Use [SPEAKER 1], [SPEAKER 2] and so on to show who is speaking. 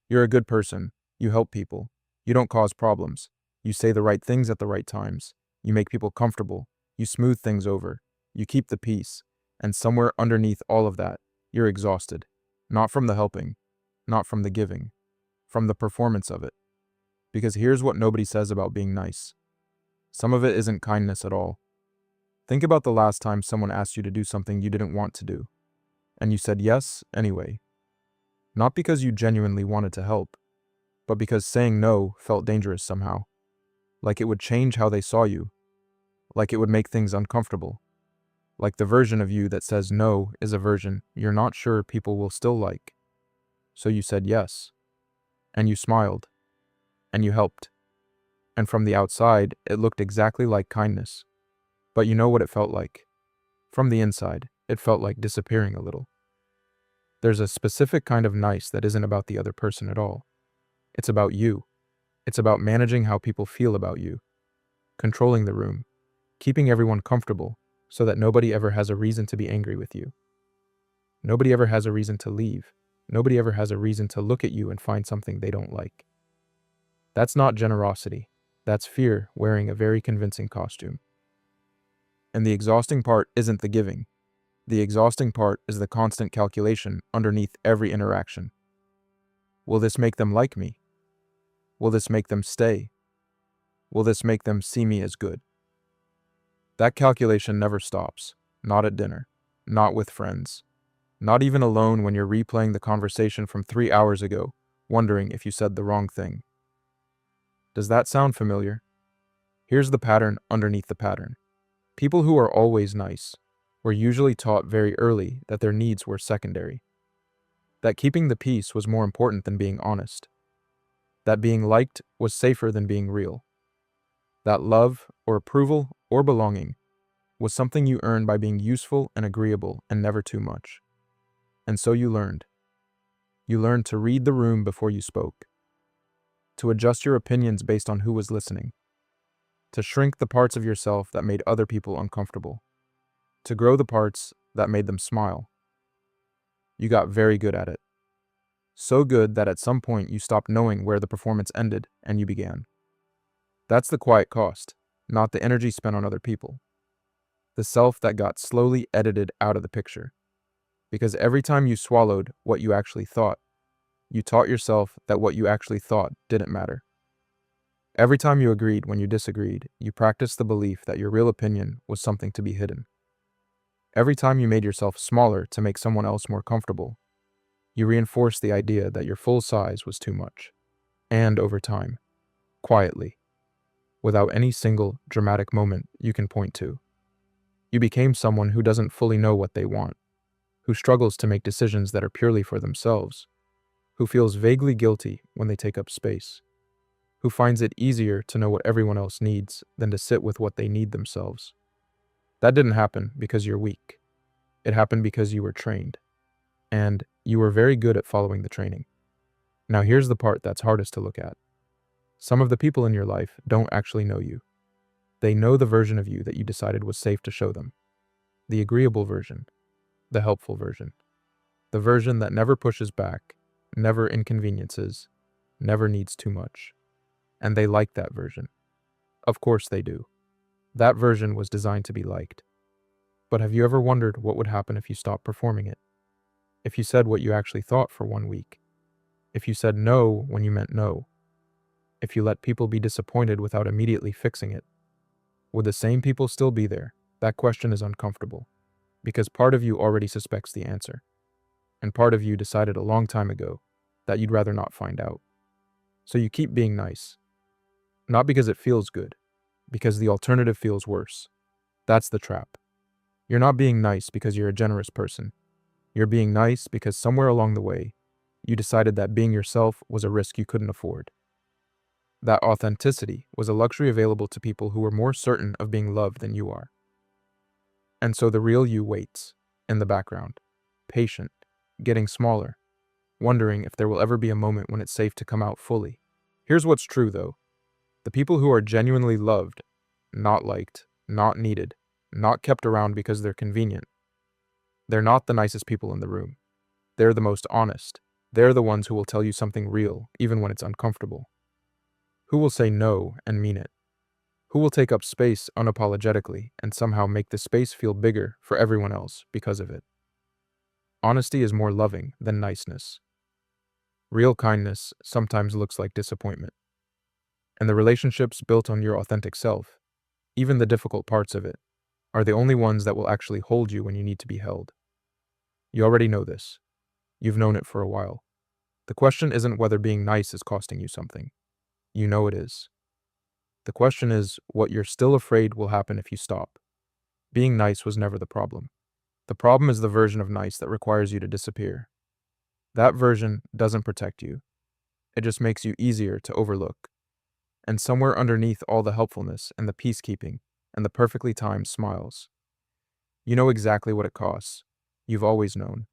[SPEAKER 1] You're a good person. You help people. You don't cause problems. You say the right things at the right times. You make people comfortable. You smooth things over. You keep the peace. And somewhere underneath all of that, you're exhausted. Not from the helping, not from the giving, from the performance of it. Because here's what nobody says about being nice. Some of it isn't kindness at all. Think about the last time someone asked you to do something you didn't want to do, and you said yes anyway. Not because you genuinely wanted to help, but because saying no felt dangerous somehow. Like it would change how they saw you. Like it would make things uncomfortable. Like the version of you that says no is a version you're not sure people will still like. So you said yes. And you smiled. And you helped. And from the outside, it looked exactly like kindness. But you know what it felt like? From the inside, it felt like disappearing a little. There's a specific kind of nice that isn't about the other person at all. It's about you. It's about managing how people feel about you, controlling the room, keeping everyone comfortable so that nobody ever has a reason to be angry with you. Nobody ever has a reason to leave. Nobody ever has a reason to look at you and find something they don't like. That's not generosity. That's fear wearing a very convincing costume. And the exhausting part isn't the giving. The exhausting part is the constant calculation underneath every interaction. Will this make them like me? Will this make them stay? Will this make them see me as good? That calculation never stops. Not at dinner. Not with friends. Not even alone when you're replaying the conversation from 3 hours ago, wondering if you said the wrong thing. Does that sound familiar? Here's the pattern underneath the pattern. People who are always nice were usually taught very early that their needs were secondary. That keeping the peace was more important than being honest. That being liked was safer than being real. That love, or approval, or belonging was something you earned by being useful and agreeable and never too much. And so you learned. You learned to read the room before you spoke, to adjust your opinions based on who was listening, to shrink the parts of yourself that made other people uncomfortable, to grow the parts that made them smile. You got very good at it. So good that at some point you stopped knowing where the performance ended and you began. That's the quiet cost, not the energy spent on other people. The self that got slowly edited out of the picture. Because every time you swallowed what you actually thought, you taught yourself that what you actually thought didn't matter. Every time you agreed when you disagreed, you practiced the belief that your real opinion was something to be hidden. Every time you made yourself smaller to make someone else more comfortable, you reinforced the idea that your full size was too much. And over time, quietly, without any single dramatic moment you can point to, you became someone who doesn't fully know what they want, who struggles to make decisions that are purely for themselves, who feels vaguely guilty when they take up space, who finds it easier to know what everyone else needs than to sit with what they need themselves. That didn't happen because you're weak. It happened because you were trained. And you were very good at following the training. Now here's the part that's hardest to look at. Some of the people in your life don't actually know you. They know the version of you that you decided was safe to show them. The agreeable version. The helpful version. The version that never pushes back, never inconveniences, never needs too much. And they like that version. Of course they do. That version was designed to be liked. But have you ever wondered what would happen if you stopped performing it? If you said what you actually thought for 1 week? If you said no when you meant no? If you let people be disappointed without immediately fixing it? Would the same people still be there? That question is uncomfortable. Because part of you already suspects the answer. And part of you decided a long time ago that you'd rather not find out. So you keep being nice. Not because it feels good, because the alternative feels worse. That's the trap. You're not being nice because you're a generous person. You're being nice because somewhere along the way, you decided that being yourself was a risk you couldn't afford. That authenticity was a luxury available to people who were more certain of being loved than you are. And so the real you waits, in the background, patient, getting smaller, wondering if there will ever be a moment when it's safe to come out fully. Here's what's true, though. The people who are genuinely loved, not liked, not needed, not kept around because they're convenient, they're not the nicest people in the room. They're the most honest. They're the ones who will tell you something real, even when it's uncomfortable. Who will say no and mean it? Who will take up space unapologetically and somehow make the space feel bigger for everyone else because of it? Honesty is more loving than niceness. Real kindness sometimes looks like disappointment. And the relationships built on your authentic self, even the difficult parts of it, are the only ones that will actually hold you when you need to be held. You already know this. You've known it for a while. The question isn't whether being nice is costing you something. You know it is. The question is what you're still afraid will happen if you stop. Being nice was never the problem. The problem is the version of nice that requires you to disappear. That version doesn't protect you. It just makes you easier to overlook. And somewhere underneath all the helpfulness and the peacekeeping and the perfectly timed smiles, you know exactly what it costs. You've always known.